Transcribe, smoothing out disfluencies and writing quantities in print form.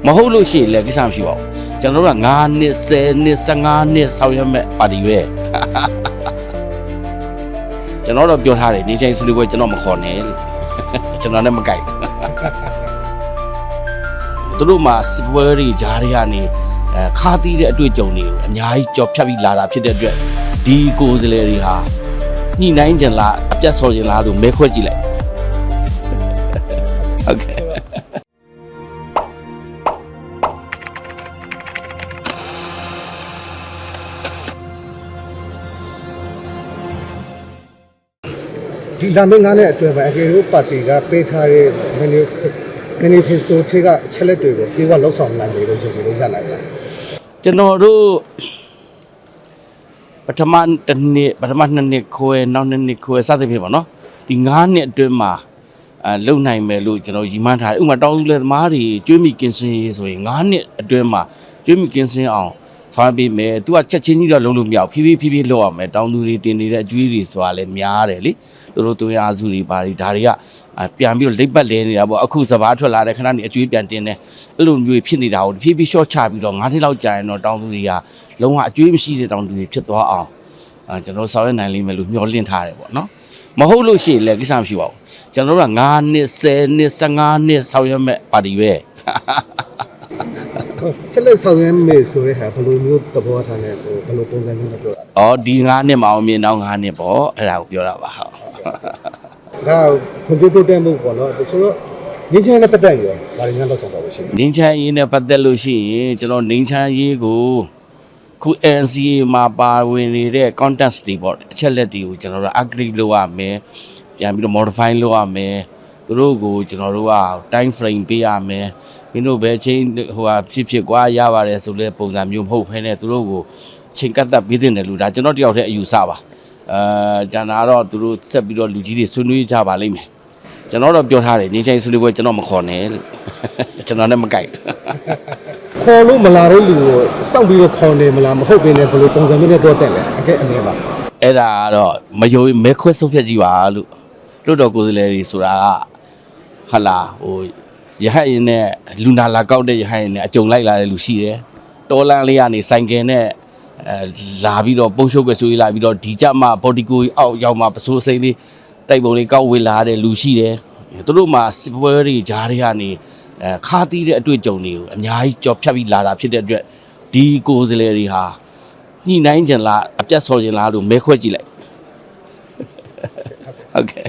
မဟုတ်လို့ရှိရင်လည်းကိစ္စမရှိပါဘူးကျွန်တော်တို့က9နှစ်10နှစ်15နှစ်ဆောင်ရွက်မဲ့ပါတီပဲကျွန်တော်တော့ပြောထားတယ်နေချင်းဆွေးနွေးပွဲကျွန်တော်မခေါ်နဲ့လို့ကျွန်တော်လည်းမကြိုက်သူတို့မှာစပွဲတွေဂျားတွေကနေခါတီးတဲ့အတွေ့အကြုံတွေကိုအများကြီးကြော်ဖြတ်ပြီးလာတာဖြစ်တဲ့အတွက်ဒီကိုယ်စားလှယ်တွေဟာညှိနှိုင်းကြလားအပြတ်ဆော်ကြလားလို့မဲခွဲကြည့်လိုက်ဟုတ်ကဲ့ဒီလာမင်းငါးနဲ့အတွဲမှာအကေရိုပါတီကပေးထားတဲ့ manifesto ထဲကအချက်လက်တွေကိုပြေဝလောက်ဆောင်နိုင်တယ်လို့ဆိုပြီးလို့ရနိုင်လားကျွန်တော်တို့ပထမ2နှစ်ခွဲနောက်2နှစ်ခွဲစသဖြင့်ပေါ့နော်ဒီ9နှစ်အတွင်းမှာလုံနိုင်မယ်လို့ကျွန်တော်ရည်မှန်းထားတယ်ဥပမာတောင်သူလယ်သမားတွေကျွေးမိကင်းစင်းရေးဆိုရင်9နှစ်အတွင်းမှာကျွေးမိကင်းစင်းအောင်ဆောင်ပေးမယ်သူကချက်ချင်းကြီးတော့လုံးလို့မရဘူးဖြည်းဖြည်းလောက်ရမယ်တောင်သူတွေတင်နေတဲ့အကျွေးတွေဆိုတာလည်းများတယ်လေသူတို့သွေးအားစုတွေပါတွေဒါတွေကပြန်ပြီးတော့လိပ်ပတ်လဲနေတာပေါ့အခုစဘာထွက်လာတဲ့ခဏနေအကျွေးပြန်တင်တယ်အဲ့လိုမျိုးဖြစ်နေတာကိုဖြည်းဖြည်း short ချပြီးတော့9နှစ်လောက်ကြာရင်တော့တောင်သူတွေကလုံးဝအကျွေးမရှိတဲ့တောင်သူတွေဖြစ်သွားအောင်ကျွန်တော်ဆောင်ရွက်နိုင်လိမ့်မယ်လို့မျှော်လင့်ထားတယ်ပေါ့နော်မဟုတ်လို့ရှိရင်လည်းကိစ္စမရှိပါဘူးကျွန်တော်တို့က9နှစ်10နှစ်15နှစ်ဆောင်ရွက်မဲ့ပါတီပဲဆက်လက်ဆောင်ရွက်မယ်ဆိုတဲ့ဟာဘယ်လိုမျိုးသဘောထားလဲဘယ်လိုပုံစံမျိုးနဲ့ပြောတာဩဒီ9နှစ်မအောင်မြင်တော့9နှစ်ပေါ့အဲ့ဒါကိုပြောတာပါဟုတ်ဒါကွန်ပျူတာတက်မှုပေါ့နော်ဆိုတော့ငင်းချမ်းနဲ့ပတ်သက်ရောဘာတွေများလောက်ဆောင်ပါလို့ရှိလဲငင်းချမ်းရေးနဲ့ပတ်သက်လို့ရှိရင်ကျွန်တော်ငင်းချမ်းရေးကိုခု NCA မှာပါဝင်နေတဲ့ context တွေပေါ့အချက်လက်တွေကိုကျွန်တော်တို့ agree လုပ်ရမယ်ပြန်ပြီးတော့ modify လုပ်ရမယ်သူတို့ကိုကျွန်တော်တို့က time frame ပေးရမယ်မင်းတို့ပဲချင်းဟိုဟာဖြစ်ကွာရပါတယ်ဆိုလဲပုံစံမျိုးမဟုတ်ဖ ೇನೆ သူတို့ကိုချိန်ကတ်သက်ပေးတဲ့လူဒါကျွန်တော်တယောက်တည်းအယူဆပါကျန်တာတော့သူတို့ဆက်ပြီးတော့လူကြီးတွေဆွေးနွေးကြပါလိမ့်မယ်ကျွန်တော်တော့ပြောထားတယ်နေချင်းဆွေးနွေးပွဲကျွန်တော်မခေါ်နဲ့လို့ကျွန်တော်လည်းမကြိုက်ခေါ်လို့မလာတဲ့လူကိုစောင့်ပြီးတော့ခေါ်နေမလားမဟုတ်ဘဲနဲ့ဘယ်လိုပုံစံမျိုးနဲ့တော့တက်လဲအကဲအနေပါအဲ့ဒါကတော့မယုံမဲခွဲဆုံးဖြတ်ကြည့်ပါလို့လွတ်တော်ကိုယ်စားလှယ်တွေဆိုတာကဟာလာဟိုရဟတ်ရင်နဲ့လူနာလာကောက်တဲ့ရဟတ်ရင်နဲ့အကြုံလိုက်လာတဲ့လူရှိတယ်တောလန်းလေးကနေစိုင်ကယ်နဲ့လာပြီးတော့ပုံရှုပ်ကဆွေးလာပြီးတော့ဒီကြမှာဘော်ဒီကိုအောက်ရောက်မှာပစိုးစိမ့်လေးတိုက်ပုံလေးကောက်ဝေးလာတဲ့လူရှိတယ်သူတို့မှာစပွဲတွေဂျားတွေကနေခါတီးတဲ့အတွေ့အကြုံတွေကိုအများကြီးကြော်ဖြတ်ပြီးလာတာဖြစ်တဲ့အတွက်ဒီကိုယ်စားလှယ်တွေဟာညှိနှိုင်းကြလားအပြတ်ဆော်ကြလားလို့မဲခွဲကြည့်လိုက်ဟုတ်ကဲ့